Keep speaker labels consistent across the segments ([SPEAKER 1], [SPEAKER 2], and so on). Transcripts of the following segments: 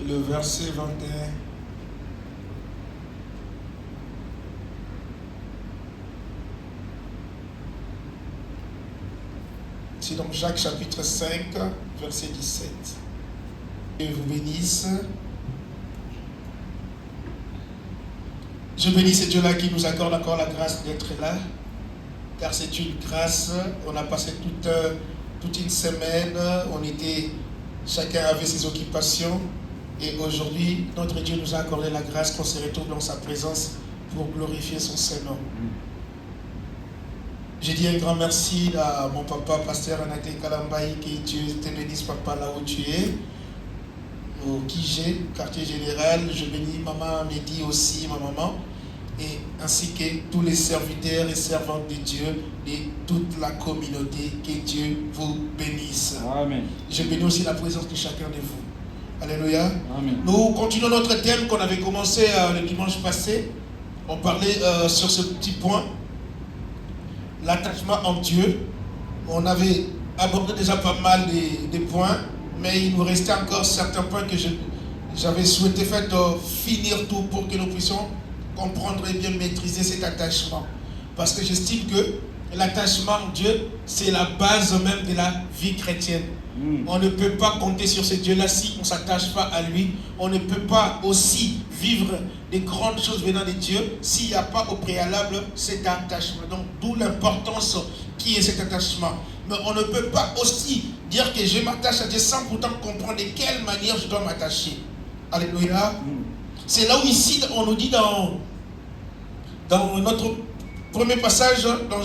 [SPEAKER 1] Le verset 21. C'est donc Jacques chapitre 5, verset 17. Dieu vous bénisse. Je bénis ce Dieu-là qui nous accorde encore la grâce d'être là, car c'est une grâce. On a passé toute une semaine, chacun avait ses occupations, et aujourd'hui, notre Dieu nous a accordé la grâce qu'on se retrouve dans sa présence pour glorifier son Saint-Nom. Je dis un grand merci à mon papa, pasteur Anate Kalambaï, que Dieu te bénisse, papa, là où tu es, au Kijé, quartier général. Je bénis maman Mehdi aussi, ma maman, et ainsi que tous les serviteurs et servantes de Dieu et toute la communauté. Que Dieu vous bénisse.
[SPEAKER 2] Amen.
[SPEAKER 1] Je bénis aussi la présence de chacun de vous. Alléluia.
[SPEAKER 2] Amen.
[SPEAKER 1] Nous continuons notre thème qu'on avait commencé le dimanche passé. On parlait sur ce petit point, l'attachement en Dieu. On avait abordé déjà pas mal des points, mais il nous restait encore certains points que j'avais souhaité finir tout pour que nous puissions comprendre et bien maîtriser cet attachement. Parce que j'estime que l'attachement en Dieu, c'est la base même de la vie chrétienne. On ne peut pas compter sur ce Dieu-là si on ne s'attache pas à lui. On ne peut pas aussi vivre des grandes choses venant de Dieu s'il n'y a pas au préalable cet attachement. Donc, d'où l'importance qui est cet attachement. Mais on ne peut pas aussi dire que je m'attache à Dieu sans pourtant comprendre de quelle manière je dois m'attacher. Alléluia. C'est là où ici, on nous dit dans notre premier passage, dans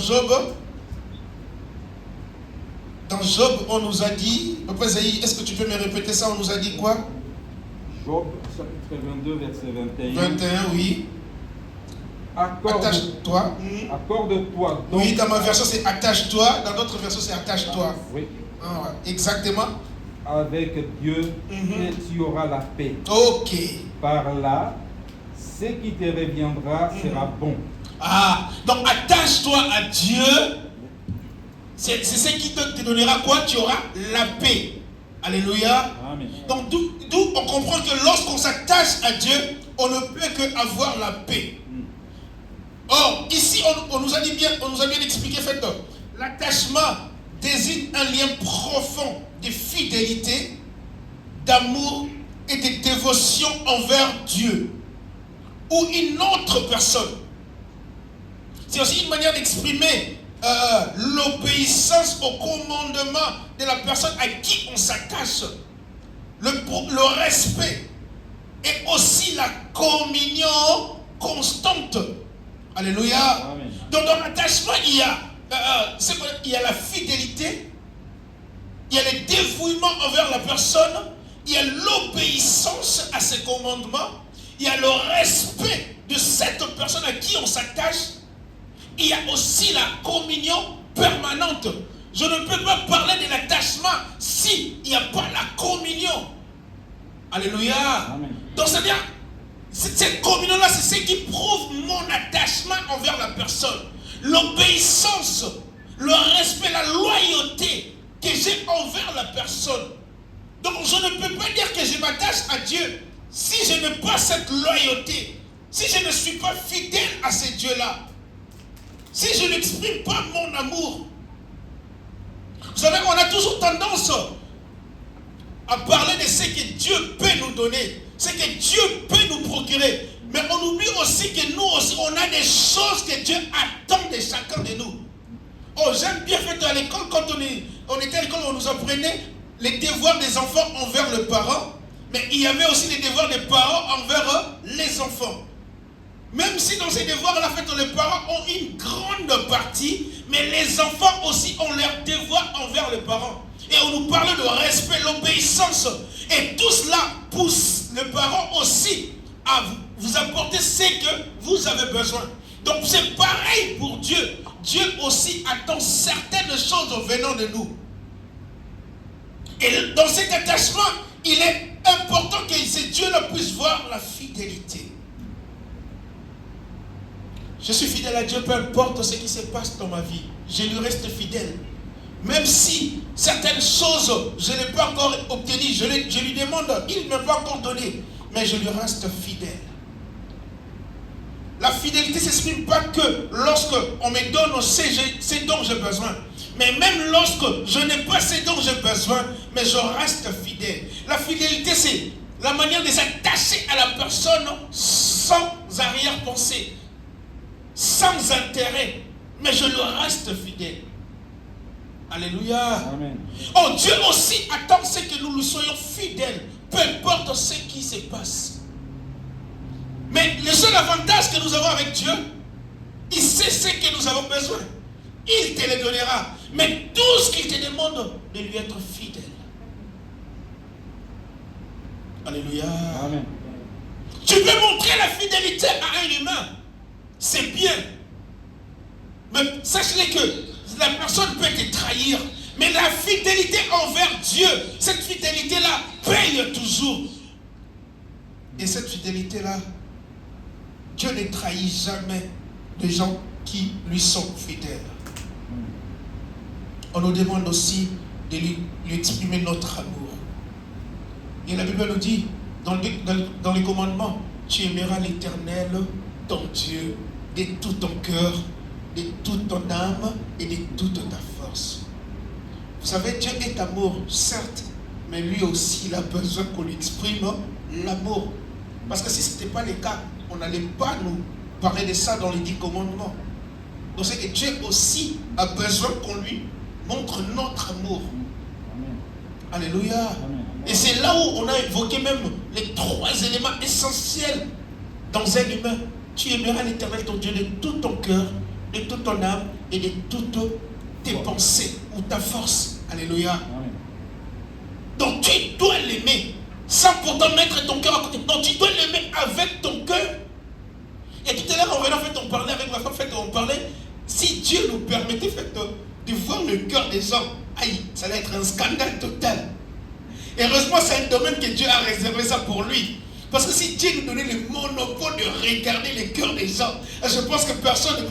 [SPEAKER 1] Job, on nous a dit, Papa Zaï, est-ce que tu peux me répéter ça? On nous a dit quoi?
[SPEAKER 2] Job, chapitre 22, verset 21.
[SPEAKER 1] 21, oui. Attache-toi.
[SPEAKER 2] Accorde-toi donc.
[SPEAKER 1] Oui, dans ma version c'est attache-toi, dans d'autres versions c'est attache-toi.
[SPEAKER 2] Oui.
[SPEAKER 1] Ah, ouais. Exactement.
[SPEAKER 2] Avec Dieu, et tu auras la paix.
[SPEAKER 1] Ok.
[SPEAKER 2] Par là, ce qui te reviendra sera bon.
[SPEAKER 1] Ah, donc attache-toi à Dieu. C'est ce qui te donnera quoi? Tu auras la paix. Alléluia.
[SPEAKER 2] Amen.
[SPEAKER 1] Donc d'où on comprend que lorsqu'on s'attache à Dieu, on ne peut qu'avoir la paix. Or, ici, on nous a bien expliqué, l'attachement désigne un lien profond de fidélité, d'amour et de dévotion envers Dieu ou une autre personne. C'est aussi une manière d'exprimer l'obéissance au commandement de la personne à qui on s'attache, le respect et aussi la communion constante. Alléluia.
[SPEAKER 2] Amen.
[SPEAKER 1] Donc dans l'attachement, il y a la fidélité, il y a le dévouement envers la personne, il y a l'obéissance à ses commandements, il y a le respect de cette personne à qui on s'attache, il y a aussi la communion permanente. Je ne peux pas parler de l'attachement s'il n'y a pas la communion. Alléluia.
[SPEAKER 2] Amen.
[SPEAKER 1] Donc c'est-à-dire, cette communion-là, c'est ce qui prouve mon attachement envers la personne. L'obéissance, le respect, la loyauté que j'ai envers la personne. Donc je ne peux pas dire que je m'attache à Dieu si je n'ai pas cette loyauté, si je ne suis pas fidèle à ce Dieu-là, si je n'exprime pas mon amour. Vous savez, on a toujours tendance à parler de ce que Dieu peut nous donner, ce que Dieu peut nous procurer. Mais on oublie aussi que nous aussi, on a des choses que Dieu attend de chacun de nous. Oh, j'aime bien faire à l'école, quand on était à l'école, on nous apprenait les devoirs des enfants envers le parent, mais il y avait aussi les devoirs des parents envers les enfants. Même si dans ces devoirs-là, les parents ont une grande partie, mais les enfants aussi ont leurs devoirs envers les parents. Et on nous parlait de respect, l'obéissance. Et tout cela pousse les parents aussi à vous apporter ce que vous avez besoin. Donc c'est pareil pour Dieu. Dieu aussi attend certaines choses venant de nous. Et dans cet attachement, il est important que ce Dieu-là puisse voir la fidélité. Je suis fidèle à Dieu, peu importe ce qui se passe dans ma vie. Je lui reste fidèle. Même si certaines choses, je ne l'ai pas encore obtenues, je lui demande, il ne m'a pas encore donné, mais je lui reste fidèle. La fidélité ne s'exprime pas que lorsque on me donne ce dont j'ai besoin, mais même lorsque je n'ai pas ce dont j'ai besoin, mais je reste fidèle. La fidélité, c'est la manière de s'attacher à la personne sans arrière-pensée, sans intérêt, mais je lui reste fidèle. Alléluia.
[SPEAKER 2] Amen.
[SPEAKER 1] Oh, Dieu aussi attend ce que nous lui soyons fidèles, peu importe ce qui se passe. Mais le seul avantage que nous avons avec Dieu, il sait ce que nous avons besoin. Il te le donnera. Mais tout ce qu'il te demande, de lui être fidèle. Alléluia.
[SPEAKER 2] Amen.
[SPEAKER 1] Tu peux montrer la fidélité à un humain. C'est bien. Mais sache-le que la personne peut te trahir. Mais la fidélité envers Dieu, cette fidélité-là paye toujours. Et cette fidélité-là, Dieu ne trahit jamais les gens qui lui sont fidèles. On nous demande aussi de lui exprimer notre amour. Et la Bible nous dit, dans les commandements, tu aimeras l'Éternel, ton Dieu, de tout ton cœur, de toute ton âme et de toute ta force. Vous savez, Dieu est amour, certes, mais lui aussi, il a besoin qu'on lui exprime l'amour. Parce que si ce n'était pas le cas, on n'allait pas nous parler de ça dans les 10 commandements. Donc c'est que Dieu aussi a besoin qu'on lui montre notre amour.
[SPEAKER 2] Amen.
[SPEAKER 1] Alléluia.
[SPEAKER 2] Amen.
[SPEAKER 1] Et c'est là où on a évoqué même les 3 éléments essentiels dans un humain. Tu aimeras l'Éternel ton Dieu de tout ton cœur, de toute ton âme et de toutes tes pensées ou ta force. Alléluia.
[SPEAKER 2] Amen.
[SPEAKER 1] Donc tu dois l'aimer sans pourtant mettre ton cœur à côté. Donc tu dois l'aimer avec ton cœur. Et tout à l'heure, en venant, on parlait avec ma femme, on parlait, si Dieu nous permettait de voir le cœur des gens, aïe, ça allait être un scandale total. Et heureusement, c'est un domaine que Dieu a réservé ça pour lui. Parce que si Dieu nous donnait le monopole de regarder le cœur des gens, je pense que personne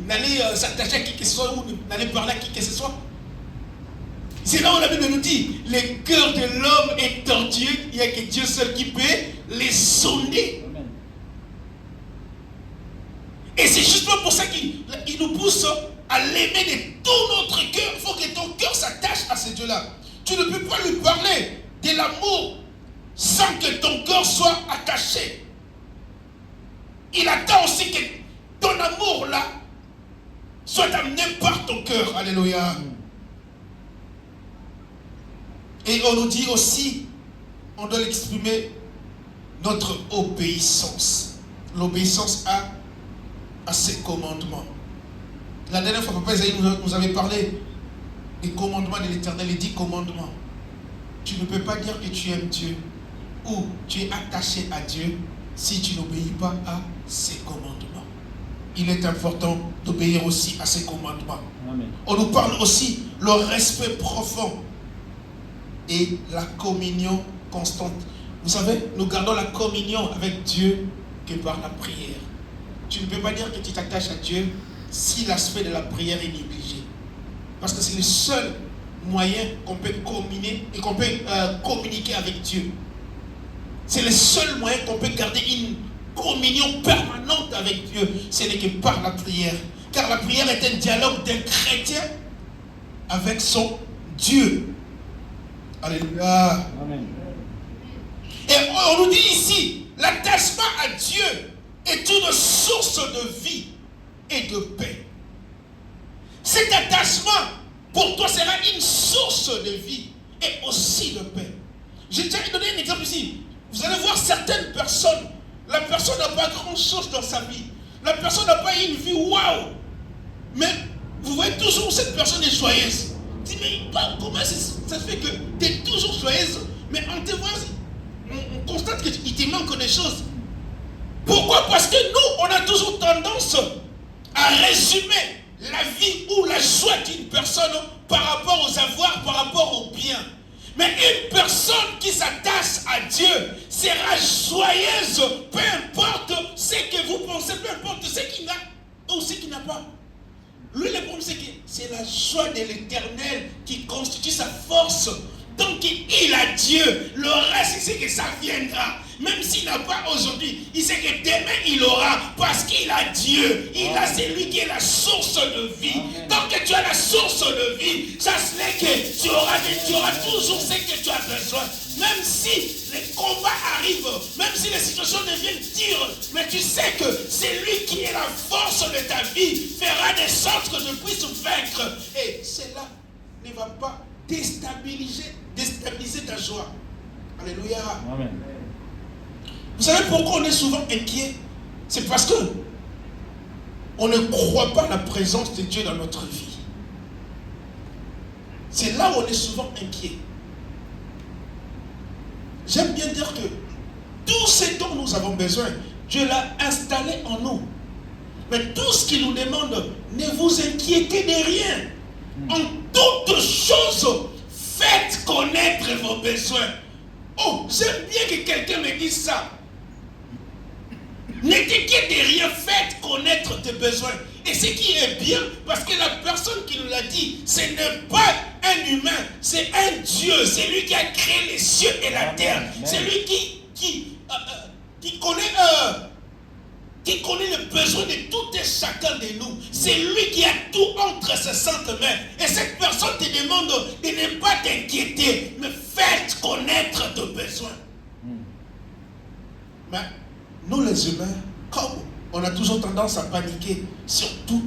[SPEAKER 1] n'allait s'attacher à qui que ce soit ou n'allait parler à qui que ce soit. C'est là où la Bible nous dit, le cœur de l'homme est tortueux, il n'y a que Dieu seul qui peut les sonder.
[SPEAKER 2] Amen.
[SPEAKER 1] Et c'est justement pour ça qu'il nous pousse à l'aimer de tout notre cœur. Il faut que ton cœur s'attache à ce Dieu-là. Tu ne peux pas lui parler de l'amour sans que ton cœur soit attaché. Il attend aussi que ton amour-là soit amené par ton cœur. Alléluia. Et on nous dit aussi, on doit l'exprimer, notre obéissance. L'obéissance à ses commandements. La dernière fois, Papa Isaïe nous avait parlé des commandements de l'Éternel, les 10 commandements. Tu ne peux pas dire que tu aimes Dieu ou tu es attaché à Dieu si tu n'obéis pas à ses commandements. Il est important d'obéir aussi à ses commandements.
[SPEAKER 2] Amen.
[SPEAKER 1] On nous parle aussi le respect profond et la communion constante. Vous savez, nous gardons la communion avec Dieu que par la prière. Tu ne peux pas dire que tu t'attaches à Dieu si l'aspect de la prière est négligé. Parce que c'est le seul moyen qu'on peut communier et qu'on peut communiquer avec Dieu. C'est le seul moyen qu'on peut garder une communion permanente avec Dieu. Ce n'est que par la prière. Car la prière est un dialogue d'un chrétien avec son Dieu. Alléluia.
[SPEAKER 2] Amen.
[SPEAKER 1] Et on nous dit ici, l'attachement à Dieu est une source de vie et de paix. Cet attachement pour toi sera une source de vie et aussi de paix. Je tiens à donner un exemple ici. Vous allez voir certaines personnes, la personne n'a pas grand chose dans sa vie. La personne n'a pas une vie waouh. Mais vous voyez toujours cette personne est joyeuse. Tu dis, mais comment ça fait que tu es toujours joyeuse, mais on te voit, on constate qu'il te manque des choses. Pourquoi? Parce que nous, on a toujours tendance à résumer la vie ou la joie d'une personne par rapport aux avoirs, par rapport aux biens. Mais une personne qui s'attache à Dieu sera joyeuse, peu importe ce que vous pensez, peu importe ce qu'il a ou ce qu'il n'a pas. Lui, le problème, c'est que c'est la joie de l'Éternel qui constitue sa force. Donc, il a Dieu. Le reste, il sait que ça viendra. Même s'il n'a pas aujourd'hui, il sait que demain, il aura. Parce qu'il a Dieu. C'est lui qui est la source de vie.
[SPEAKER 2] Amen.
[SPEAKER 1] Tant que tu as la source de vie, ça c'est que tu auras toujours ce que tu as besoin. Même si les combats arrivent, même si les situations deviennent dures, mais tu sais que c'est lui qui est la force de ta vie, fera de sorte que tu puisses vaincre. Et cela ne va pas déstabiliser ta joie. Alléluia.
[SPEAKER 2] Amen.
[SPEAKER 1] Vous savez pourquoi on est souvent inquiet? C'est parce que on ne croit pas à la présence de Dieu dans notre vie. C'est là où on est souvent inquiet. J'aime bien dire que tout ce dont nous avons besoin, Dieu l'a installé en nous. Mais tout ce qu'il nous demande, ne vous inquiétez de rien. En toutes choses, faites connaître vos besoins. Oh, j'aime bien que quelqu'un me dise ça. Ne t'inquiète de rien, faites connaître tes besoins. Et ce qui est bien, parce que la personne qui nous l'a dit, ce n'est pas un humain, c'est un Dieu. C'est lui qui a créé les cieux et la terre. C'est lui qui connaît le besoin de tout et chacun de nous. C'est lui qui a tout entre ses saintes mains. Et cette personne te demande de ne pas t'inquiéter, mais faites connaître tes besoins. Mais nous les humains, comme on a toujours tendance à paniquer sur tout,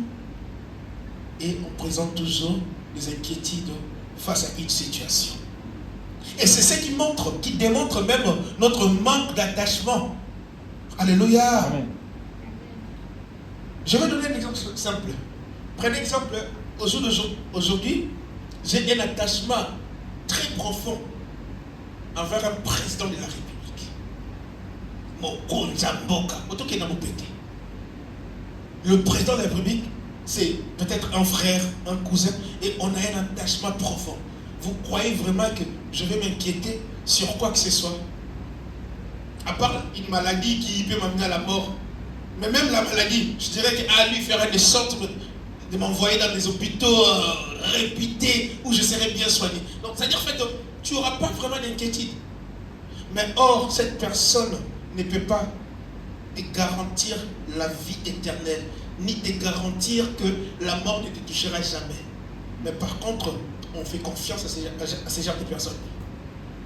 [SPEAKER 1] et on présente toujours des inquiétudes face à une situation. Et c'est ce qui démontre même notre manque d'attachement. Alléluia.
[SPEAKER 2] Amen.
[SPEAKER 1] Je vais donner un exemple simple. Prenez exemple, aujourd'hui, j'ai un attachement très profond envers un président de la République. Le président de la République, c'est peut-être un frère, un cousin, et on a un attachement profond. Vous croyez vraiment que je vais m'inquiéter sur quoi que ce soit? À part une maladie qui peut m'amener à la mort. Mais même la maladie, je dirais qu'à lui ferait de sorte de m'envoyer dans des hôpitaux réputés où je serais bien soigné. Donc, c'est-à-dire en fait, tu n'auras pas vraiment d'inquiétude. Mais or, cette personne ne peut pas te garantir la vie éternelle, ni te garantir que la mort ne te touchera jamais. Mais par contre, on fait confiance à ces genres de personnes.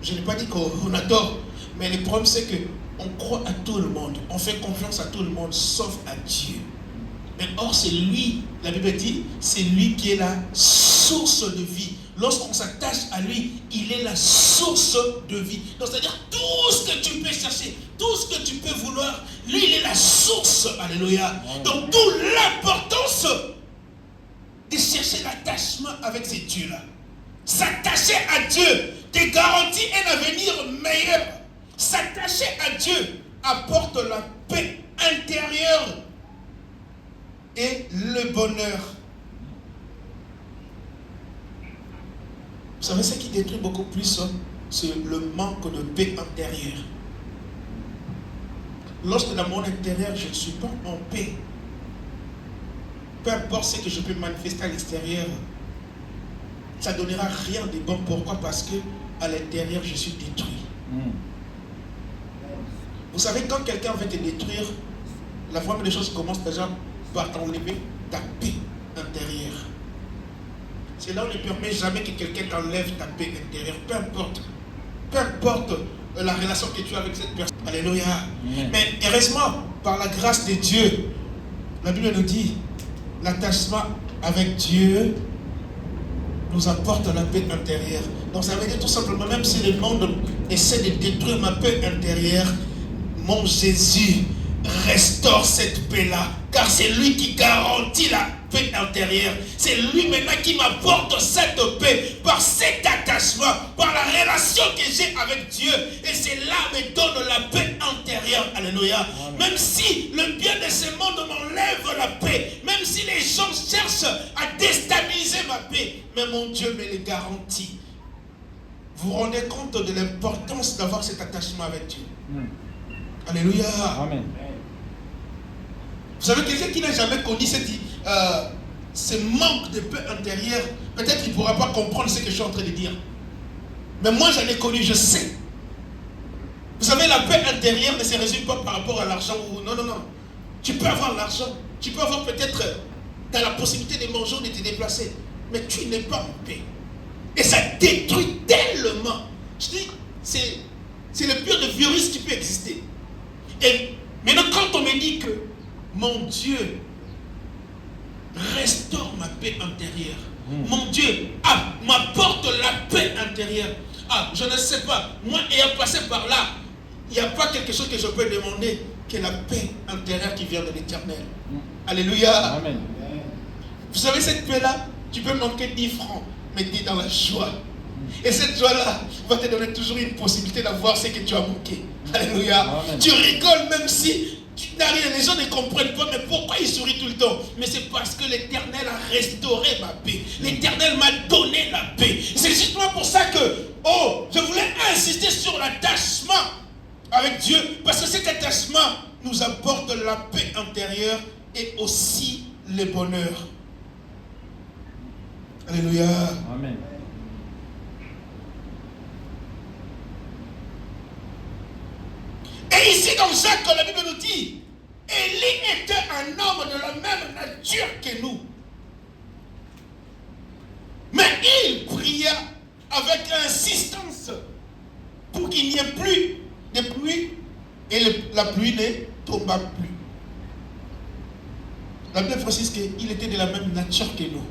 [SPEAKER 1] Je n'ai pas dit qu'on adore, mais le problème c'est qu'on croit à tout le monde, on fait confiance à tout le monde, sauf à Dieu. Mais or, c'est lui, la Bible dit, c'est lui qui est la source de vie. Lorsqu'on s'attache à lui, il est la source de vie. Donc, c'est-à-dire tout ce que tu peux chercher, tout ce que tu peux vouloir, lui, il est la source. Alléluia. Donc, d'où l'importance de chercher l'attachement avec ces dieux-là. S'attacher à Dieu te garantit un avenir meilleur. S'attacher à Dieu apporte la paix intérieure et le bonheur. Vous savez ce qui détruit beaucoup plus, c'est le manque de paix intérieure. Lorsque dans mon intérieur, je ne suis pas en paix, peu importe ce que je peux manifester à l'extérieur, ça ne donnera rien de bon. Pourquoi? Parce que à l'intérieur, je suis détruit. Vous savez, quand quelqu'un veut te détruire, la première des choses commence déjà par t'enlever ta paix intérieure. C'est là où on ne permet jamais que quelqu'un t'enlève ta paix intérieure, peu importe la relation que tu as avec cette personne. Alléluia. Mais heureusement, par la grâce de Dieu, la Bible nous dit, l'attachement avec Dieu nous apporte la paix intérieure. Donc ça veut dire tout simplement, même si le monde essaie de détruire ma paix intérieure, mon Jésus restaure cette paix-là, car c'est lui qui garantit la paix intérieure. C'est lui maintenant qui m'apporte cette paix par cet attachement, par la relation que j'ai avec Dieu. Et c'est là me donne la paix intérieure. Alléluia. Même si le bien de ce monde m'enlève la paix, même si les gens cherchent à déstabiliser ma paix, mais mon Dieu me le garantit. Vous vous rendez compte de l'importance d'avoir cet attachement avec Dieu. Alléluia.
[SPEAKER 2] Amen.
[SPEAKER 1] Vous savez, quelqu'un qui n'a jamais connu ce manque de paix intérieure, peut-être qu'il ne pourra pas comprendre ce que je suis en train de dire. Mais moi, j'en ai connu, je sais. Vous savez, la paix intérieure ne se résume pas par rapport à l'argent. Non, non, non. Tu peux avoir l'argent. Tu peux avoir peut-être la possibilité de manger ou de te déplacer. Mais tu n'es pas en paix. Et ça détruit tellement. Je dis, c'est le pire de virus qui peut exister. Et maintenant, quand on me dit que mon Dieu restaure ma paix intérieure, mon Dieu m'apporte la paix intérieure. Je ne sais pas. Moi, ayant passé par là, il n'y a pas quelque chose que je peux demander que la paix intérieure qui vient de l'Éternel. Alléluia.
[SPEAKER 2] Amen.
[SPEAKER 1] Vous savez, cette paix-là, tu peux manquer 10 francs, mais tu es dans la joie. Et cette joie-là va te donner toujours une possibilité d'avoir ce que tu as manqué. Alléluia. Amen. Tu rigoles même si tu n'as rien. Les gens ne comprennent pas, mais pourquoi ils sourient tout le temps? Mais c'est parce que l'Éternel a restauré ma paix. L'Éternel m'a donné la paix. C'est justement pour ça que, je voulais insister sur l'attachement avec Dieu, parce que cet attachement nous apporte la paix intérieure et aussi le bonheur. Alléluia.
[SPEAKER 2] Amen.
[SPEAKER 1] Et ici dans Jacques, la Bible nous dit, Élie était un homme de la même nature que nous. Mais il pria avec insistance pour qu'il n'y ait plus de pluie et la pluie ne tomba plus. La Bible précise qu'il était de la même nature que nous.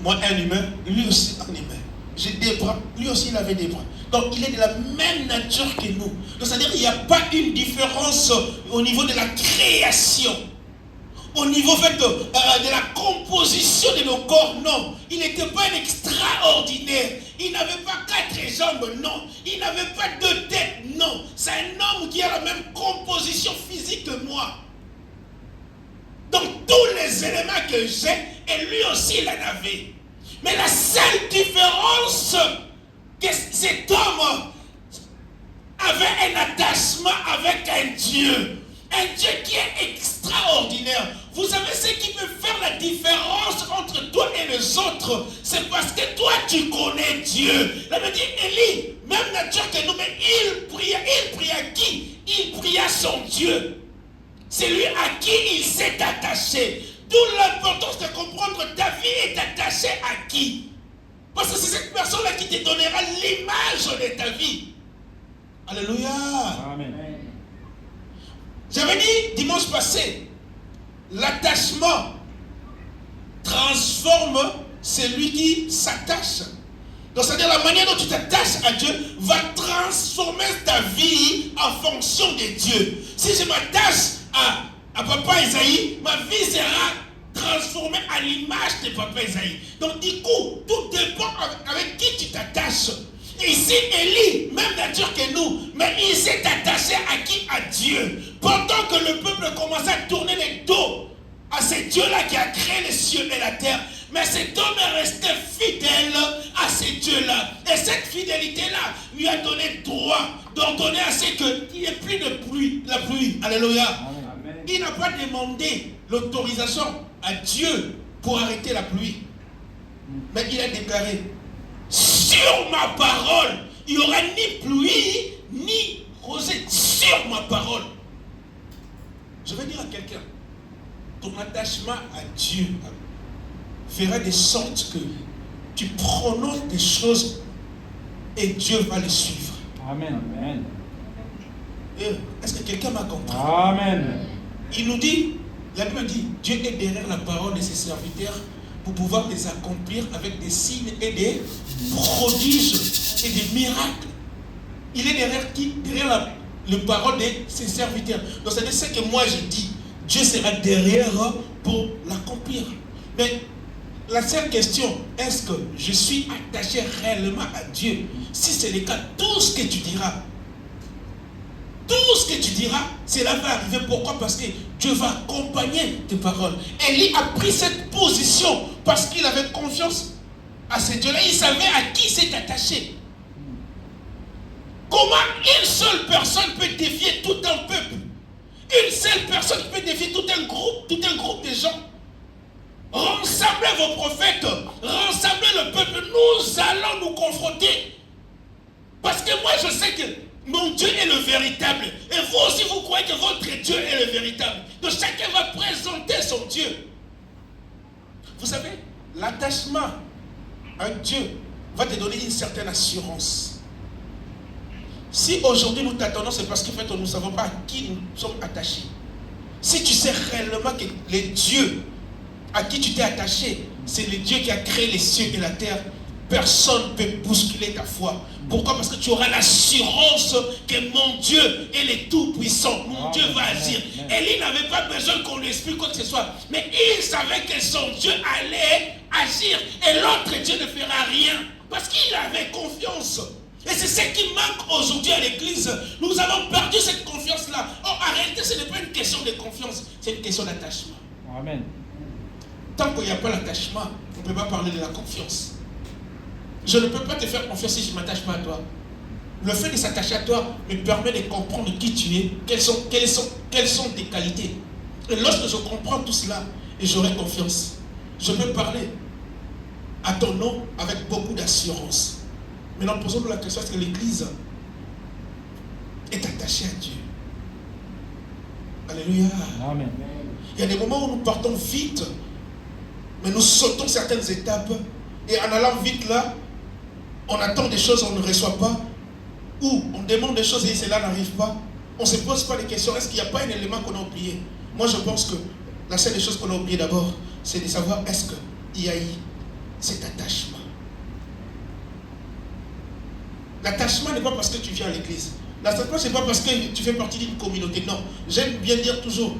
[SPEAKER 1] Moi, un humain, lui aussi un humain. J'ai des bras, lui aussi il avait des bras. Donc il est de la même nature que nous. Donc c'est-à-dire qu'il n'y a pas une différence au niveau de la création. Au niveau fait, de la composition de nos corps, non. Il n'était pas un extraordinaire. Il n'avait pas 4 jambes, non. Il n'avait pas 2 têtes, non. C'est un homme qui a la même composition physique que moi. Donc tous les éléments que j'ai, et lui aussi il en avait. Mais la seule différence, que cet homme avait un attachement avec un Dieu. Un Dieu qui est extraordinaire. Vous savez ce qui peut faire la différence entre toi et les autres? C'est parce que toi tu connais Dieu. Là me dit Élie, même nature que nous, mais il pria qui? Il pria son Dieu. C'est lui à qui il s'est attaché. D'où l'importance de comprendre que ta vie est attachée à qui? Parce que c'est cette personne-là qui te donnera l'image de ta vie. Alléluia.
[SPEAKER 2] Amen.
[SPEAKER 1] J'avais dit dimanche passé, l'attachement transforme celui qui s'attache. Donc c'est-à-dire la manière dont tu t'attaches à Dieu va transformer ta vie en fonction de Dieu. Si je m'attache à Papa Isaïe, ma vie sera transformée à l'image de Papa Isaïe. Donc du coup, tout dépend avec qui tu t'attaches. Ici, Élie, même nature que nous, mais il s'est attaché à qui? À Dieu. Pendant que le peuple commençait à tourner les dos à ce Dieu-là qui a créé les cieux et la terre, mais cet homme est resté fidèle à ce Dieu-là. Et cette fidélité-là lui a donné droit d'ordonner à ce qu'il n'y ait plus de pluie, la pluie. Alléluia. Amen. Il n'a pas demandé l'autorisation à Dieu pour arrêter la pluie. Mais il a déclaré, sur ma parole, il n'y aura ni pluie, ni rosée. Sur ma parole. Je vais dire à quelqu'un, ton attachement à Dieu fera de sorte que tu prononces des choses et Dieu va les suivre.
[SPEAKER 2] Amen. Amen.
[SPEAKER 1] Est-ce que quelqu'un m'a compris?
[SPEAKER 2] Amen.
[SPEAKER 1] Il nous dit, la Bible dit, Dieu est derrière la parole de ses serviteurs pour pouvoir les accomplir avec des signes et des prodiges et des miracles. Il est derrière qui? Derrière la parole de ses serviteurs. Donc c'est ce que moi je dis. Dieu sera derrière pour l'accomplir. Mais la seule question, est-ce que je suis attaché réellement à Dieu? Si c'est le cas, tout ce que tu diras, cela va arriver. Pourquoi? Parce que Dieu va accompagner tes paroles. Élie a pris cette position parce qu'il avait confiance à ce Dieu-là. Il savait à qui s'est attaché. Comment une seule personne peut défier tout un peuple? Une seule personne qui peut défier tout un groupe de gens. Rassemblez vos prophètes, rassemblez le peuple, nous allons nous confronter. Parce que moi je sais que mon Dieu est le véritable. Et vous aussi vous croyez que votre Dieu est le véritable. Donc chacun va présenter son Dieu. Vous savez, l'attachement à Dieu va te donner une certaine assurance. Si aujourd'hui nous t'attendons, c'est parce qu'en fait nous ne savons pas à qui nous sommes attachés. Si tu sais réellement que les dieux à qui tu t'es attaché, c'est le Dieu qui a créé les cieux et la terre, personne ne peut bousculer ta foi. Pourquoi? Parce que tu auras l'assurance que mon Dieu est le tout-puissant. Mon Dieu va agir. Élie n'avait pas besoin qu'on lui explique quoi que ce soit. Mais il savait que son Dieu allait agir. Et l'autre Dieu ne fera rien. Parce qu'il avait confiance. Et c'est ce qui manque aujourd'hui à l'église. Nous avons perdu cette confiance-là. Or, en réalité, ce n'est pas une question de confiance. C'est une question d'attachement.
[SPEAKER 2] Amen.
[SPEAKER 1] Tant qu'il n'y a pas l'attachement, on ne peut pas parler de la confiance. Je ne peux pas te faire confiance si je ne m'attache pas à toi. Le fait de s'attacher à toi me permet de comprendre qui tu es, quelles sont tes qualités. Et lorsque je comprends tout cela, et j'aurai confiance, je peux parler à ton nom avec beaucoup d'assurance. Maintenant, posons-nous la question, est-ce que l'Église est attachée à Dieu? Alléluia.
[SPEAKER 2] Amen.
[SPEAKER 1] Il y a des moments où nous partons vite, mais nous sautons certaines étapes, et en allant vite là, on attend des choses, on ne reçoit pas, ou on demande des choses et cela n'arrive pas. On ne se pose pas des questions. Est-ce qu'il n'y a pas un élément qu'on a oublié? Moi, je pense que la seule des choses qu'on a oublié d'abord, c'est de savoir est-ce qu'il y a eu cet attachement. L'attachement n'est pas parce que tu viens à l'église. L'attachement, ce n'est pas parce que tu fais partie d'une communauté. Non, j'aime bien dire toujours,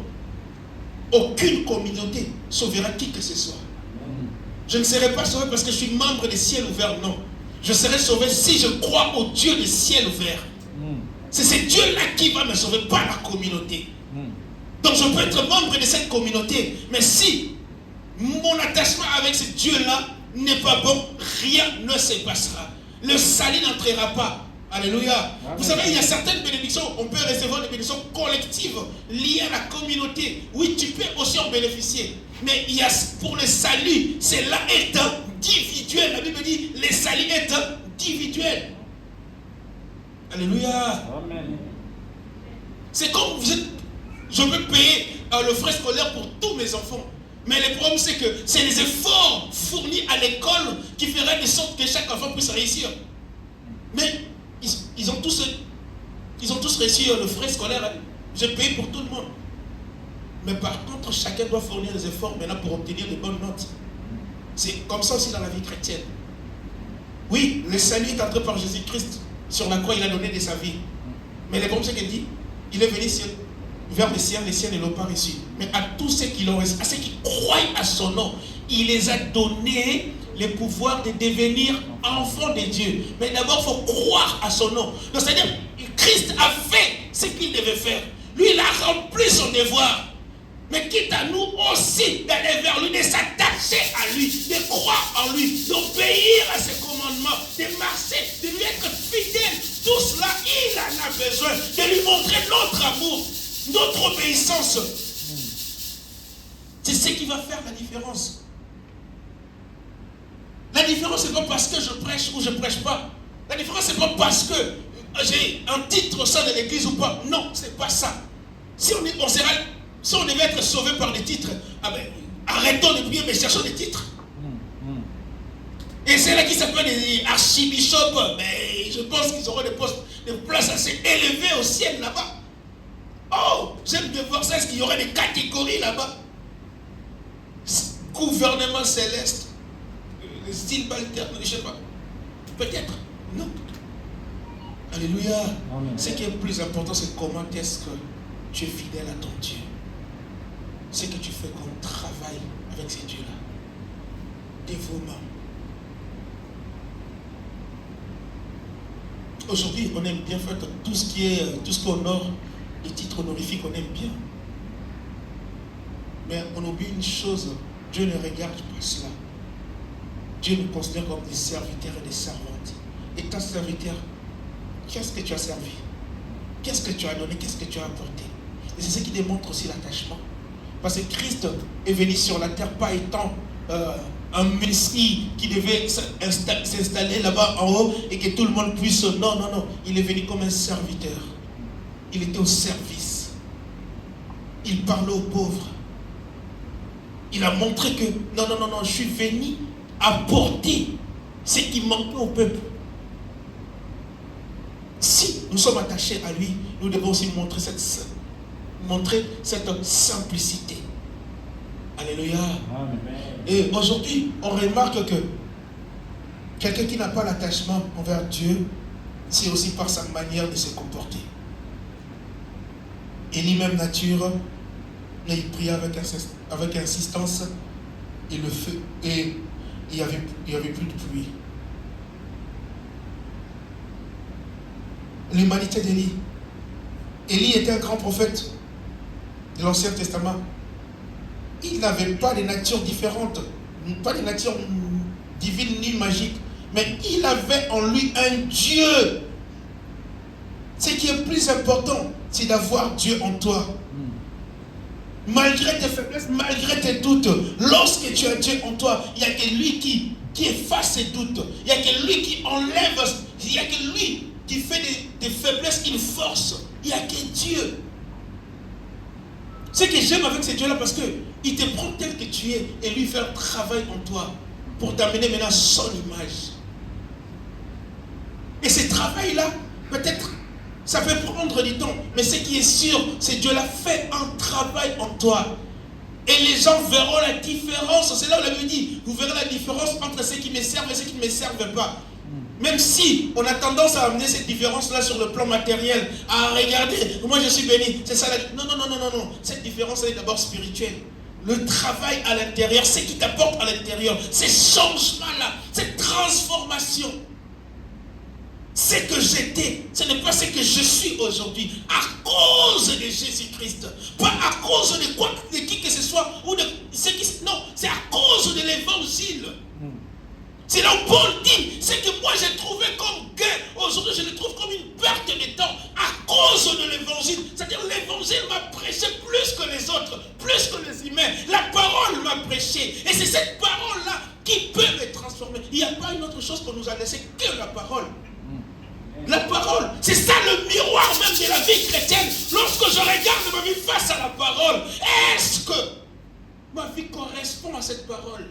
[SPEAKER 1] aucune communauté sauvera qui que ce soit. Je ne serai pas sauvé parce que je suis membre des ciels ouverts, non. Je serai sauvé si je crois au Dieu des ciels ouverts. C'est ce Dieu-là qui va me sauver, pas la communauté. Donc je peux être membre de cette communauté, mais si mon attachement avec ce Dieu-là n'est pas bon, rien ne se passera. Le salut n'entrera pas. Alléluia. Amen. Vous savez, il y a certaines bénédictions, on peut recevoir des bénédictions collectives liées à la communauté. Oui, tu peux aussi en bénéficier. Mais il y a pour le salut, cela est individuel. La Bible dit, le salut est individuel. Alléluia.
[SPEAKER 2] Amen.
[SPEAKER 1] C'est comme vous êtes, je peux payer le frais scolaire pour tous mes enfants. Mais le problème, c'est que c'est les efforts fournis à l'école qui feraient de sorte que chaque enfant puisse réussir. Mais ils ont tous réussi le frais scolaire. Hein. J'ai payé pour tout le monde. Mais par contre, chacun doit fournir des efforts maintenant pour obtenir de bonnes notes. C'est comme ça aussi dans la vie chrétienne. Oui, le salut est entré par Jésus-Christ. Sur la croix, il a donné de sa vie. Mais le problème, c'est qu'il dit, il est venu vers les siens ne l'ont pas reçu. Mais à tous ceux qui l'ont reçu, à ceux qui croient à son nom, il les a donné le pouvoir de devenir enfants de Dieu. Mais d'abord, il faut croire à son nom. Donc, c'est-à-dire, Christ a fait ce qu'il devait faire. Lui, il a rempli son devoir. Mais quitte à nous aussi d'aller vers lui, de s'attacher à lui, de croire en lui, d'obéir à ses commandements, de marcher, de lui être fidèle. Tout cela, il en a besoin de lui montrer notre amour, notre obéissance. C'est ce qui va faire la différence. La différence, c'est pas parce que je prêche ou je ne prêche pas. La différence, c'est pas parce que j'ai un titre au sein de l'église ou pas. Non, c'est pas ça. Si on devait être sauvé par des titres, arrêtons de prier, mais cherchons des titres. Et c'est là qui s'appelle des archibishops. Mais je pense qu'ils auront des places assez élevées au ciel là-bas. Oh, j'aime de voir ça. Est-ce qu'il y aurait des catégories là-bas? Gouvernement céleste, le style balterne, je ne sais pas. Peut-être. Non. Alléluia. Amen. Ce qui est le plus important, c'est comment est-ce que tu es fidèle à ton Dieu. Ce que tu fais comme travail avec ces dieux-là. Dévouement. Aujourd'hui, on aime bien faire tout ce qui honore les titres honorifiques, on aime bien. Mais on oublie une chose, Dieu ne regarde pas cela. Dieu nous considère comme des serviteurs et des servantes. Et ton serviteur, qu'est-ce que tu as servi? Qu'est-ce que tu as donné? Qu'est-ce que tu as apporté? Et c'est ce qui démontre aussi l'attachement. Parce que Christ est venu sur la terre pas étant un messie qui devait s'installer là-bas en haut et que tout le monde puisse... Non, non, non. Il est venu comme un serviteur. Il était au service. Il parlait aux pauvres. Il a montré que non, non, non, non, je suis venu apporter ce qui manquait au peuple. Si nous sommes attachés à lui, nous devons aussi montrer cette simplicité. Alléluia. Amen. Et aujourd'hui, on remarque que quelqu'un qui n'a pas l'attachement envers Dieu, c'est aussi par sa manière de se comporter. Élie, même nature, il priait avec insistance, et le feu, et il n'y avait plus de pluie. L'humanité d'Élie. Élie était un grand prophète de l'Ancien Testament. Il n'avait pas de nature différente, pas de nature divine ni magique, mais il avait en lui un Dieu. Ce qui est plus important, c'est d'avoir Dieu en toi. Malgré tes faiblesses, malgré tes doutes, lorsque tu as Dieu en toi, il n'y a que lui qui efface ses doutes. Il n'y a que lui qui enlève, il n'y a que lui qui fait des faiblesses une force. Il n'y a que Dieu. Ce que j'aime avec ce Dieu-là, parce qu'il te prend tel que tu es et lui fait un travail en toi pour t'amener maintenant son image. Et ce travail-là, peut-être, ça peut prendre du temps, mais ce qui est sûr, c'est Dieu-là fait un travail en toi. Et les gens verront la différence. C'est là où la Bible dit, vous verrez la différence entre ceux qui me servent et ceux qui ne me servent pas. Même si on a tendance à amener cette différence-là sur le plan matériel, à regarder, moi je suis béni, c'est ça la... Non, non, non, non, non, non. Cette différence, elle est d'abord spirituelle. Le travail à l'intérieur, ce qui t'apporte à l'intérieur, ces changements-là, cette transformation. Ce que j'étais, ce n'est pas ce que je suis aujourd'hui, à cause de Jésus-Christ. Pas à cause de quoi, de qui que ce soit, ou de ce qui... Non, c'est à cause de l'évangile. C'est là où Paul dit, c'est que moi j'ai trouvé comme gain, aujourd'hui je le trouve comme une perte de temps, à cause de l'évangile. C'est-à-dire l'évangile m'a prêché plus que les autres, plus que les humains. La parole m'a prêché. Et c'est cette parole-là qui peut me transformer. Il n'y a pas une autre chose qu'on nous a laissé que la parole. La parole, c'est ça le miroir même de la vie chrétienne. Lorsque je regarde ma vie face à la parole, est-ce que ma vie correspond à cette parole?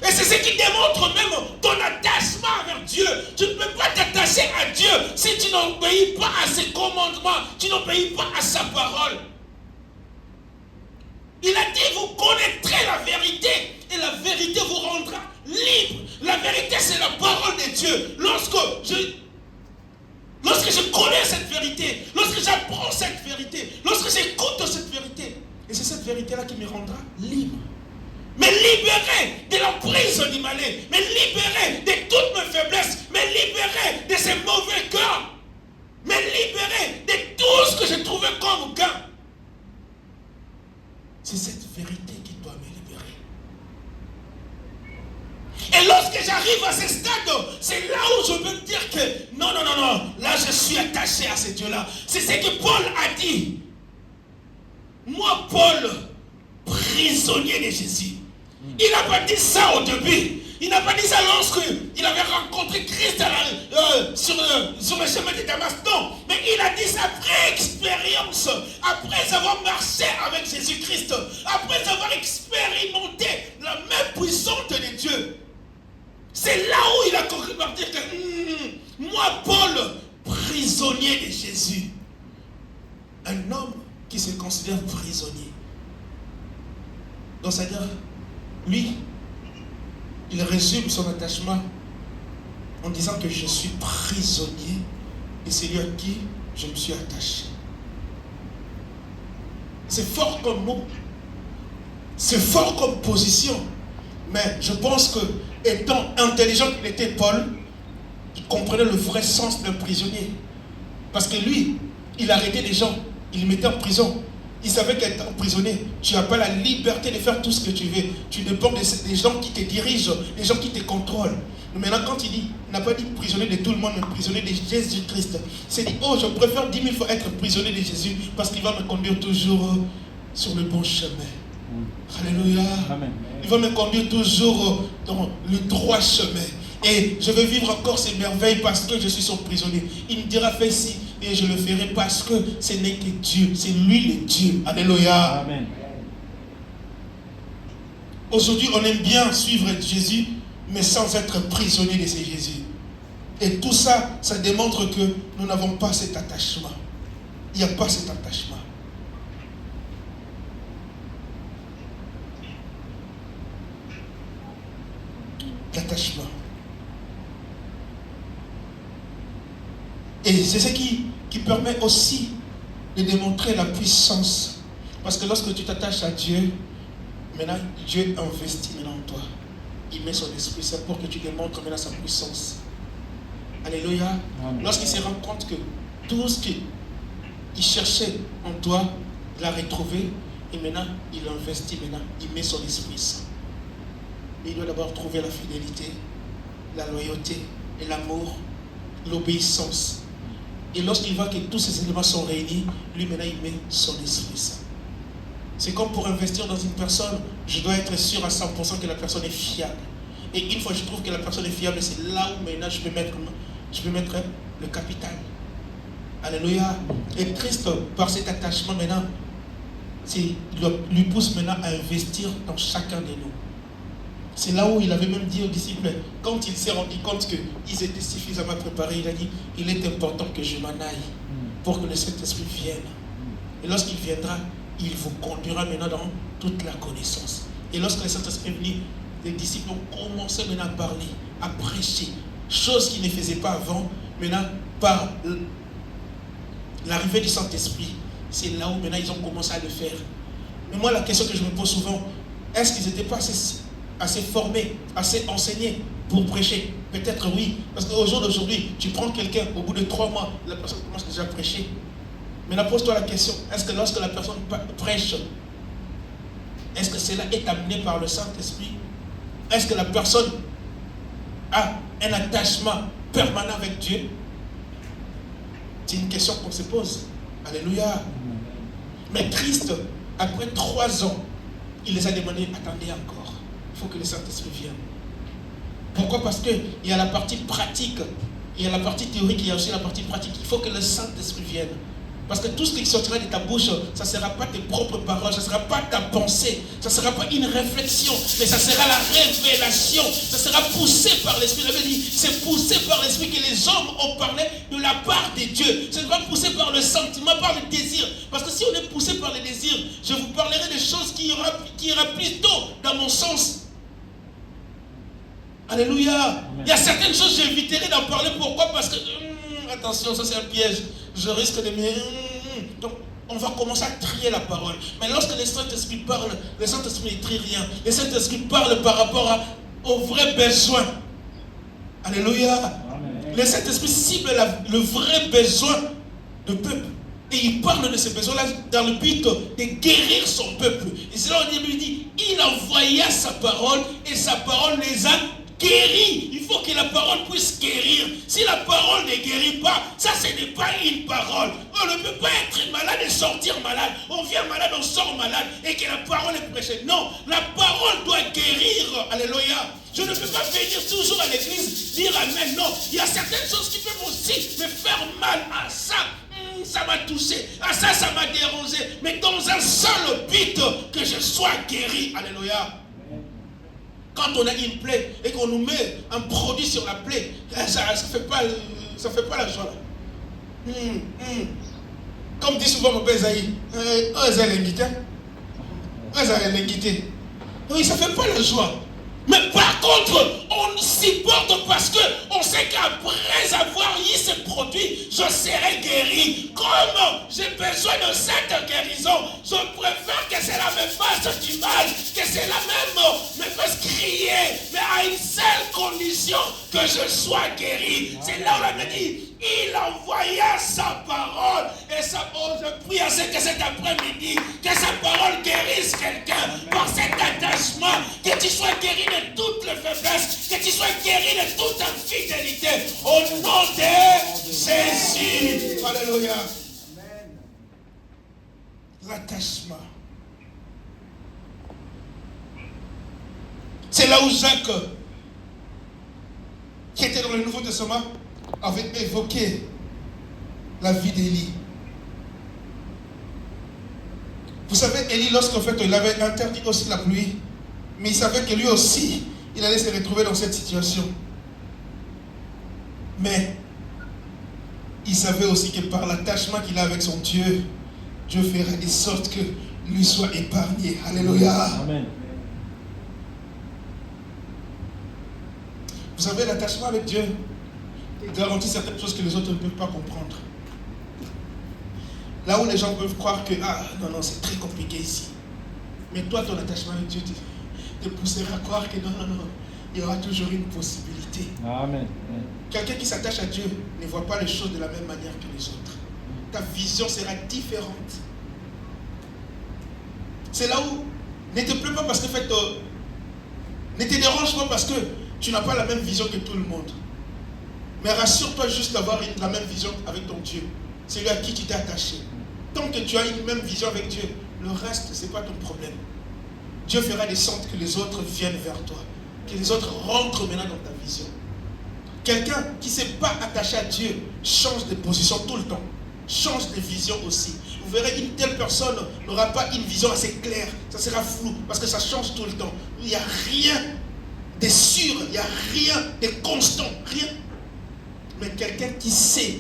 [SPEAKER 1] Et c'est ce qui démontre même ton attachement envers Dieu. Tu ne peux pas t'attacher à Dieu si tu n'obéis pas à ses commandements, tu n'obéis pas à sa parole. Il a dit, vous connaîtrez la vérité et la vérité vous rendra libre. La vérité, c'est la parole de Dieu. Lorsque je connais cette vérité, lorsque j'apprends cette vérité, lorsque j'écoute cette vérité, et c'est cette vérité-là qui me rendra libre. Mais libéré de l'emprise du malin, mais libéré de toutes mes faiblesses, mais libéré de ces mauvais cœurs, mais libéré de tout ce que j'ai trouvé comme gain. C'est cette vérité qui doit me libérer. Et lorsque j'arrive à ce stade, c'est là où je peux dire que non, non, non, non, là je suis attaché à ce Dieu-là. C'est ce que Paul a dit. Moi, Paul, prisonnier de Jésus. Il n'a pas dit ça au début. Il n'a pas dit ça lorsqu'il avait rencontré Christ sur le chemin de Damas. Non, mais il a dit ça après expérience, après avoir marché avec Jésus-Christ, après avoir expérimenté la main puissante de Dieu. C'est là où il a conclu par dire que moi, Paul, prisonnier de Jésus, un homme qui se considère prisonnier. Donc, c'est-à-dire, lui, il résume son attachement en disant que je suis prisonnier et c'est lui à qui je me suis attaché. C'est fort comme mot, c'est fort comme position, mais je pense que, étant intelligent qu'il était Paul, il comprenait le vrai sens d'un prisonnier. Parce que lui, il arrêtait des gens, il les mettait en prison. Il savait qu'être emprisonné, tu n'as pas la liberté de faire tout ce que tu veux. Tu dépends des gens qui te dirigent, des gens qui te contrôlent. Maintenant, quand il dit, il n'a pas dit prisonnier de tout le monde, mais prisonnier de Jésus-Christ. C'est dit, oh, je préfère 10 000 fois être prisonnier de Jésus parce qu'il va me conduire toujours sur le bon chemin. Alléluia.
[SPEAKER 2] Amen.
[SPEAKER 1] Il va me conduire toujours dans le droit chemin. Et je vais vivre encore ces merveilles parce que je suis son prisonnier. Il me dira, fais ci, et je le ferai parce que ce n'est que Dieu. C'est lui le Dieu. Alléluia.
[SPEAKER 2] Amen.
[SPEAKER 1] Aujourd'hui, on aime bien suivre Jésus, mais sans être prisonnier de ce Jésus. Et tout ça, ça démontre que nous n'avons pas cet attachement. Il n'y a pas cet attachement. L'attachement. Et c'est ce qui permet aussi de démontrer la puissance. Parce que lorsque tu t'attaches à Dieu, maintenant Dieu investit maintenant en toi. Il met son esprit, c'est pour que tu démontres maintenant sa puissance. Alléluia.
[SPEAKER 2] Amen.
[SPEAKER 1] Lorsqu'il se rend compte que tout ce qu'il cherchait en toi, il l'a retrouvé. Et maintenant, il investit, maintenant, il met son esprit saint. Il doit d'abord trouver la fidélité, la loyauté et l'amour, l'obéissance. Et lorsqu'il voit que tous ces éléments sont réunis, lui maintenant il met son esprit saint. C'est comme pour investir dans une personne, je dois être sûr à 100% que la personne est fiable. Et une fois que je trouve que la personne est fiable, c'est là où maintenant je peux mettre le capital. Alléluia. Et Christ, par cet attachement maintenant, lui pousse maintenant à investir dans chacun de nous. C'est là où il avait même dit aux disciples, quand il s'est rendu compte qu'ils étaient suffisamment préparés, il a dit, il est important que je m'en aille pour que le Saint-Esprit vienne. Et lorsqu'il viendra, il vous conduira maintenant dans toute la connaissance. Et lorsque le Saint-Esprit est venu, les disciples ont commencé maintenant à parler, à prêcher, chose qu'ils ne faisaient pas avant. Maintenant, par l'arrivée du Saint-Esprit, c'est là où maintenant ils ont commencé à le faire. Mais moi, la question que je me pose souvent, est-ce qu'ils n'étaient pas assez formés, assez enseignés pour prêcher? Peut-être oui, parce qu'au jour d'aujourd'hui, tu prends quelqu'un, au bout de 3 mois, la personne commence déjà à prêcher. Maintenant, pose-toi la question, est-ce que lorsque la personne prêche, est-ce que cela est amené par le Saint-Esprit? Est-ce que la personne a un attachement permanent avec Dieu? C'est une question qu'on se pose. Alléluia. Mais Christ, après 3 ans, il les a demandé, attendez encore, il faut que le Saint-Esprit vienne. Pourquoi? Parce qu'il y a la partie pratique, il y a la partie théorique, il y a aussi la partie pratique. Il faut que le Saint-Esprit vienne. Parce que tout ce qui sortira de ta bouche, ça ne sera pas tes propres paroles, ça ne sera pas ta pensée, ça ne sera pas une réflexion, mais ça sera la révélation, ça sera poussé par l'Esprit. La Bible dit, c'est poussé par l'Esprit que les hommes ont parlé de la part de Dieu. Ce n'est pas poussé par le sentiment, par le désir. Parce que si on est poussé par le désir, je vous parlerai des choses qui ira plutôt dans mon sens. Alléluia. Il y a certaines choses, j'éviterai d'en parler. Pourquoi? Parce que, attention, ça c'est un piège. Je risque de me... Donc, on va commencer à trier la parole. Mais lorsque le Saint-Esprit parle, le Saint-Esprit ne trie rien. Le Saint-Esprit parle par rapport aux vrais besoins. Alléluia. Amen. Le Saint-Esprit cible le vrai besoin du peuple. Et il parle de ces besoins-là dans le but de guérir son peuple. Et c'est là où il dit, il envoya sa parole et sa parole les a guéris. Il faut que la parole puisse guérir. Si la parole ne guérit pas, ça ce n'est pas une parole. On ne peut pas être malade et sortir malade. On vient malade, on sort malade et que la parole est prêchée. Non, la parole doit guérir. Alléluia. Je ne peux pas venir toujours à l'église dire amen. Non, il y a certaines choses qui peuvent aussi me faire mal. À ça, ça m'a touché. À ça, ça m'a dérangé. Mais dans un seul but, que je sois guéri. Alléluia. Quand on a une plaie et qu'on nous met un produit sur la plaie, ça ne fait pas la joie. Comme dit souvent mon père Zaï, oui, ça ne fait pas la joie. Mais par contre, on supporte parce qu'on sait qu'après avoir eu ce produit, aujourd'hui, je serai guéri. Comme j'ai besoin de cette guérison, je préfère que cela me fasse du mal, que cela même me fasse crier, mais à une seule condition, que je sois guéri. C'est là où on a dit, il envoya sa parole. Et je prie à ce que cet après-midi, que sa parole guérisse quelqu'un par cet attachement, que tu sois guéri de toutes les faiblesses, que tu sois guéri de toute infidélité. Au nom de Jésus. Alléluia. L'attachement. C'est là où Jacques, qui était dans le Nouveau Testament, avait évoqué la vie d'Élie. Vous savez, Élie, lorsqu'en fait il avait interdit aussi la pluie, mais il savait que lui aussi, il allait se retrouver dans cette situation. Mais il savait aussi que par l'attachement qu'il a avec son Dieu, Dieu fera de sorte que lui soit épargné. Alléluia.
[SPEAKER 2] Amen.
[SPEAKER 1] Vous savez, l'attachement avec Dieu garantit certaines choses que les autres ne peuvent pas comprendre. Là où les gens peuvent croire que, non, c'est très compliqué ici. Mais toi, ton attachement avec Dieu te poussera à croire que non, il y aura toujours une possibilité.
[SPEAKER 2] Amen.
[SPEAKER 1] Quelqu'un qui s'attache à Dieu ne voit pas les choses de la même manière que les autres. Ta vision sera différente. C'est là où, ne te plains pas parce que, en fait, ne te dérange pas parce que tu n'as pas la même vision que tout le monde. Mais rassure-toi juste d'avoir la même vision avec ton Dieu. C'est lui à qui tu t'es attaché. Tant que tu as une même vision avec Dieu, le reste, ce n'est pas ton problème. Dieu fera des sortes que les autres viennent vers toi. Que les autres rentrent maintenant dans ta vision. Quelqu'un qui ne s'est pas attaché à Dieu change de position tout le temps. Change de vision aussi. Vous verrez qu'une telle personne n'aura pas une vision assez claire. Ça sera flou parce que ça change tout le temps. Il n'y a rien de sûr, il n'y a rien de constant, rien. Mais quelqu'un qui sait,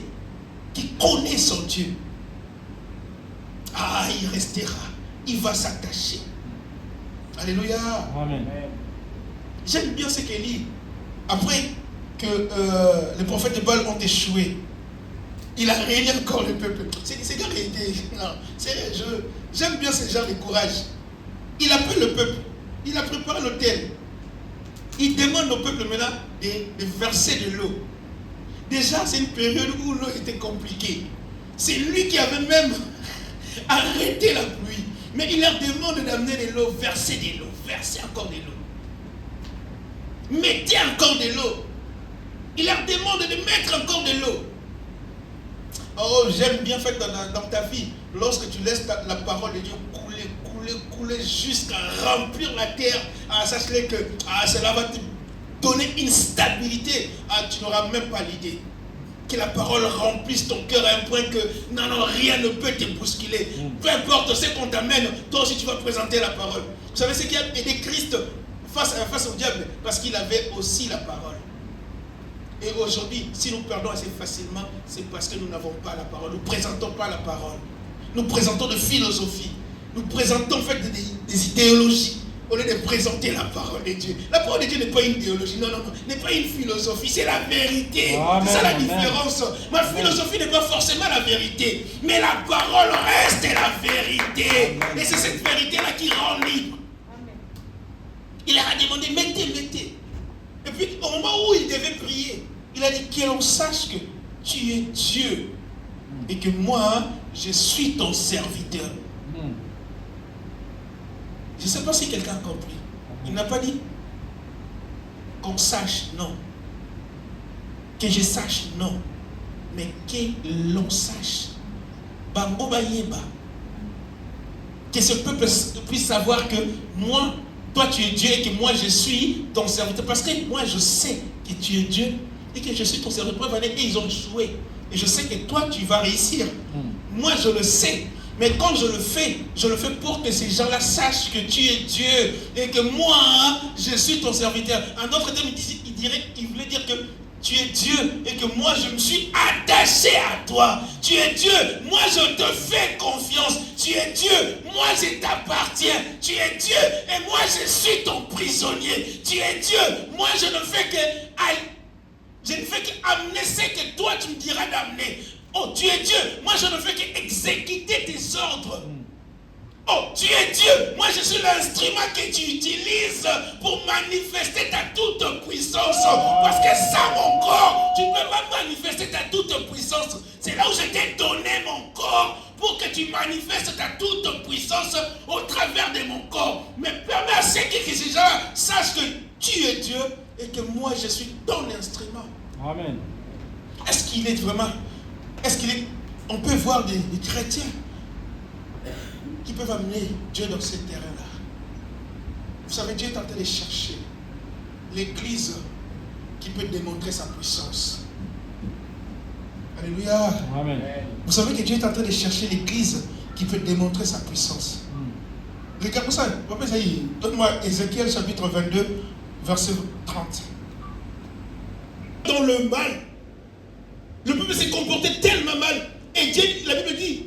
[SPEAKER 1] qui connaît son Dieu, il restera, il va s'attacher. Alléluia.
[SPEAKER 2] Amen.
[SPEAKER 1] J'aime bien ce qu'Élie, après que les prophètes de Baal ont échoué, il a réuni encore le peuple. C'est gars qui était. Non, j'aime bien ce genre de courage. Il appelle le peuple, il a préparé l'autel. Il demande au peuple maintenant de verser de l'eau. Déjà, c'est une période où l'eau était compliquée. C'est lui qui avait même arrêté la pluie. Mais il leur demande d'amener de l'eau, verser de l'eau, verser encore de l'eau. Mettez encore de l'eau. Il leur demande de mettre encore de l'eau. Oh, j'aime bien faire dans ta vie, lorsque tu laisses la parole de Dieu couler jusqu'à remplir la terre, sache-le que cela va te donner une stabilité. Tu n'auras même pas l'idée. Que la parole remplisse ton cœur à un point que non, rien ne peut te bousculer. Peu importe ce qu'on t'amène, toi aussi tu vas présenter la parole. Vous savez ce qui a aidé Christ face au diable? Parce qu'il avait aussi la parole. Et aujourd'hui, si nous perdons assez facilement, c'est parce que nous n'avons pas la parole. Nous ne présentons pas la parole. Nous présentons des philosophies. Nous présentons en fait des idéologies au lieu de présenter la parole de Dieu. La parole de Dieu n'est pas une idéologie, non, n'est pas une philosophie, c'est la vérité.
[SPEAKER 2] Amen,
[SPEAKER 1] c'est ça la
[SPEAKER 2] amen.
[SPEAKER 1] différence. Ma philosophie n'est pas forcément la vérité, mais la parole reste la vérité.
[SPEAKER 2] Amen.
[SPEAKER 1] Et c'est cette vérité-là qui rend libre. Amen. Il leur a demandé, mettez. Et puis au moment où il devait prier, il a dit que l'on sache que tu es Dieu et que moi, je suis ton serviteur. Je ne sais pas si quelqu'un a compris. Il n'a pas dit qu'on sache, non. Que je sache, non. Mais que l'on sache. Bango Bayeba. Que ce peuple puisse savoir que moi, toi tu es Dieu et que moi je suis ton serviteur. Parce que moi je sais que tu es Dieu et que je suis ton serviteur. Et ils ont échoué. Et je sais que toi tu vas réussir. Moi je le sais. Mais quand je le fais pour que ces gens-là sachent que tu es Dieu et que moi, je suis ton serviteur. En d'autres termes, il voulait dire que tu es Dieu et que moi, je me suis attaché à toi. Tu es Dieu, moi, je te fais confiance. Tu es Dieu, moi, je t'appartiens. Tu es Dieu et moi, je suis ton prisonnier. Tu es Dieu, moi, je ne fais qu'amener ce que toi tu me diras d'amener? Oh, tu es Dieu. Moi, je ne fais qu'exécuter tes ordres. Oh, tu es Dieu. Moi, je suis l'instrument que tu utilises pour manifester ta toute puissance. Parce que sans mon corps, tu ne peux pas manifester ta toute puissance. C'est là où je t'ai donné mon corps pour que tu manifestes ta toute puissance au travers de mon corps. Mais permets à ceux qui ces gens sachent que tu es Dieu et que moi, je suis ton instrument.
[SPEAKER 2] Amen.
[SPEAKER 1] Est-ce qu'il est vraiment... On peut voir des chrétiens qui peuvent amener Dieu dans ce terrain-là. Vous savez, Dieu est en train de chercher l'église qui peut démontrer sa puissance. Alléluia.
[SPEAKER 2] Amen.
[SPEAKER 1] Vous savez que Dieu est en train de chercher l'église qui peut démontrer sa puissance. Regarde ça. Donne-moi Ézéchiel chapitre 22, verset 30. Dans le mal, le peuple s'est comporté tellement mal. Et Dieu, la Bible dit,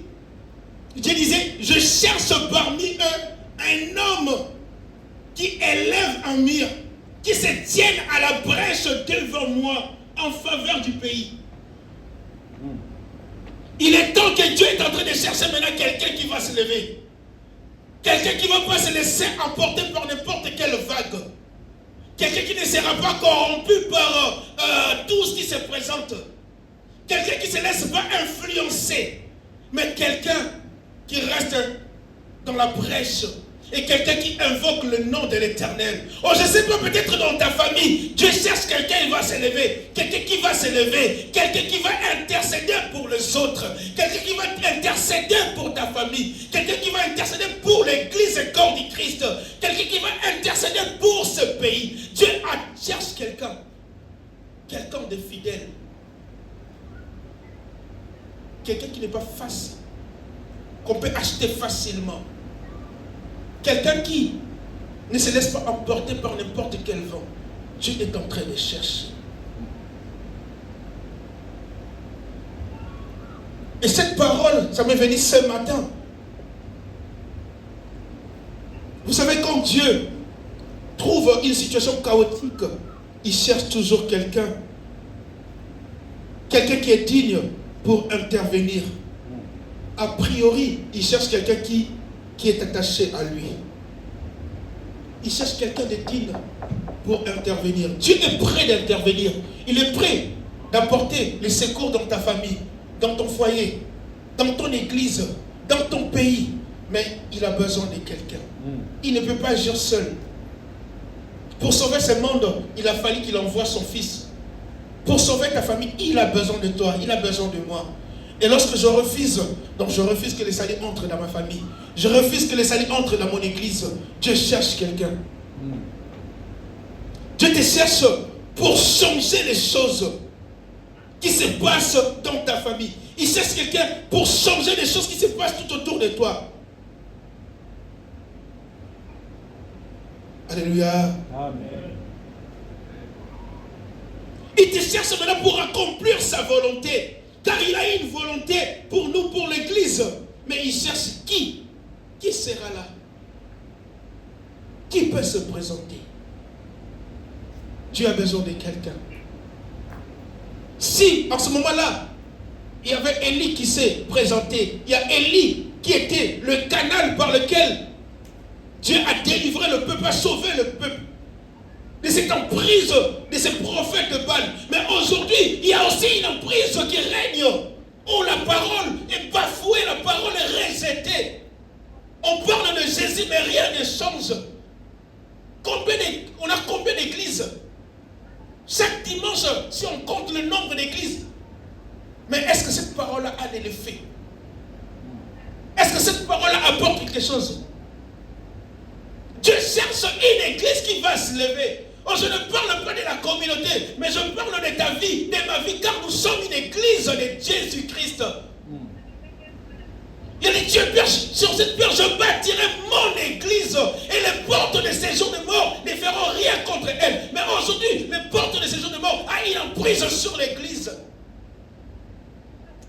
[SPEAKER 1] Dieu disait, je cherche parmi eux un homme qui élève un mur, qui se tienne à la brèche devant moi en faveur du pays. Il est temps que Dieu est en train de chercher maintenant quelqu'un qui va se lever. Quelqu'un qui ne va pas se laisser emporter par n'importe quelle vague. Quelqu'un qui ne sera pas corrompu par tout ce qui se présente. Quelqu'un qui ne se laisse pas influencer. Mais quelqu'un qui reste dans la brèche. Et quelqu'un qui invoque le nom de l'Éternel. Oh, je ne sais pas, peut-être dans ta famille, Dieu cherche quelqu'un, il va se lever. Quelqu'un qui va se lever. Quelqu'un qui va intercéder pour les autres. Quelqu'un qui va intercéder pour ta famille. Quelqu'un qui va intercéder pour l'église et corps du Christ. Quelqu'un qui va intercéder pour ce pays. Dieu cherche quelqu'un. Quelqu'un de fidèle. Quelqu'un qui n'est pas facile. Qu'on peut acheter facilement. Quelqu'un qui ne se laisse pas emporter par n'importe quel vent. Dieu est en train de chercher. Et cette parole, ça m'est venu ce matin. Vous savez, quand Dieu trouve une situation chaotique, il cherche toujours quelqu'un. Quelqu'un qui est digne pour intervenir. A priori, il cherche quelqu'un qui est attaché à lui. Il cherche quelqu'un de digne pour intervenir. Dieu est prêt d'intervenir. Il est prêt d'apporter les secours dans ta famille, dans ton foyer, dans ton église, dans ton pays. Mais il a besoin de quelqu'un. Il ne peut pas agir seul. Pour sauver ce monde, il a fallu qu'il envoie son fils. Pour sauver ta famille, il a besoin de toi, il a besoin de moi. Et lorsque je refuse, donc je refuse que le salut entre dans ma famille. Je refuse que le salut entre dans mon église. Dieu cherche quelqu'un. Dieu te cherche pour changer les choses qui se passent dans ta famille. Il cherche quelqu'un pour changer les choses qui se passent tout autour de toi. Alléluia.
[SPEAKER 2] Amen.
[SPEAKER 1] Il te cherche maintenant pour accomplir sa volonté. Car il a une volonté pour nous, pour l'église. Mais il cherche qui? Qui sera là? Qui peut se présenter? Dieu a besoin de quelqu'un. Si, en ce moment-là, il y avait Élie qui s'est présenté. Il y a Élie qui était le canal par lequel Dieu a délivré le peuple, a sauvé le peuple de cette emprise de ces prophètes de Baal. Mais aujourd'hui, il y a aussi une emprise qui règne où la parole est bafouée, la parole est rejetée. On parle de Jésus, mais rien ne change. On a combien d'églises? Chaque dimanche, si on compte le nombre d'églises. Mais est-ce que cette parole-là a de l'effet? Est-ce que cette parole-là apporte quelque chose? Dieu cherche une église qui va se lever. Oh, je ne parle pas de la communauté, mais je parle de ta vie, de ma vie, car nous sommes une église de Jésus-Christ. Il a dit, Dieu, Père, sur cette pierre, je bâtirai mon église, et les portes de séjour de mort ne feront rien contre elle. Mais aujourd'hui, les portes de séjour de mort ont une emprise sur l'église.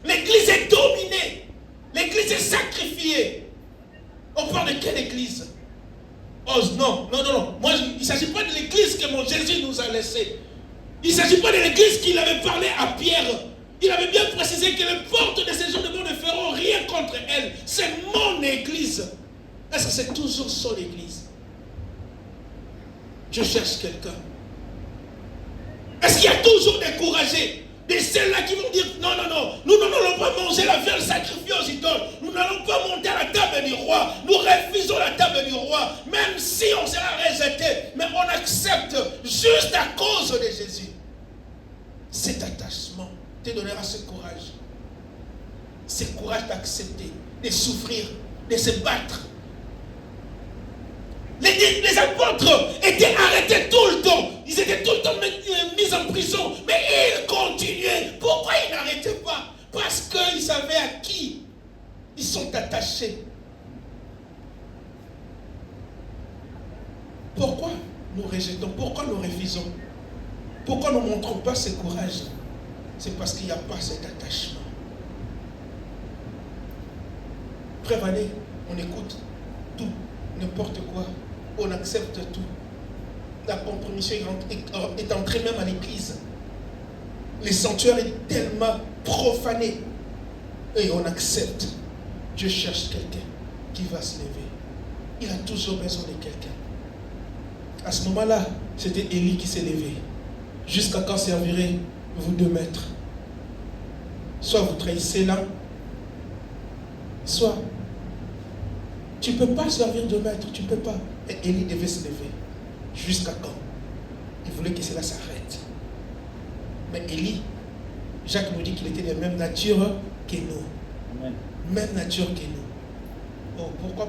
[SPEAKER 1] L'église est dominée. L'église est sacrifiée. On parle de quelle église? Oh non. Moi, il ne s'agit pas de l'église que mon Jésus nous a laissée. Il ne s'agit pas de l'église qu'il avait parlé à Pierre. Il avait bien précisé que les portes de ces gens de mort ne feront rien contre elle. C'est mon église. Est-ce que c'est toujours son église? Je cherche quelqu'un. Est-ce qu'il y a toujours des courageux, de celles-là qui vont dire non, non, non, nous n'allons pas manger la viande sacrifiée aux idoles, nous n'allons pas monter à la table du roi, nous refusons la table du roi, même si on sera rejeté, mais on accepte juste à cause de Jésus. Cet attachement te donnera ce courage. Ce courage d'accepter, de souffrir, de se battre. Les apôtres étaient arrêtés tout le temps. Ils étaient tout le temps mis en prison. Mais ils continuaient. Pourquoi ils n'arrêtaient pas? Parce qu'ils savaient à qui ils sont attachés. Pourquoi nous rejetons? Pourquoi nous refusons? Pourquoi nous ne montrons pas ce courage? C'est parce qu'il n'y a pas cet attachement. Frère Vané, on écoute tout, n'importe quoi. On accepte tout. La compromission est entrée même à l'église. Le sanctuaire est tellement profané. Et on accepte. Dieu cherche quelqu'un qui va se lever. Il a toujours besoin de quelqu'un. À ce moment-là, c'était Élie qui s'est levé. Jusqu'à quand servirez-vous de maître? Soit vous trahissez l'un, soit tu ne peux pas servir de maître, tu ne peux pas. Et Élie devait se lever. Jusqu'à quand? Il voulait que cela s'arrête. Mais Élie, Jacques nous dit qu'il était de la même nature que nous. Amen. Même nature que nous. Oh, pourquoi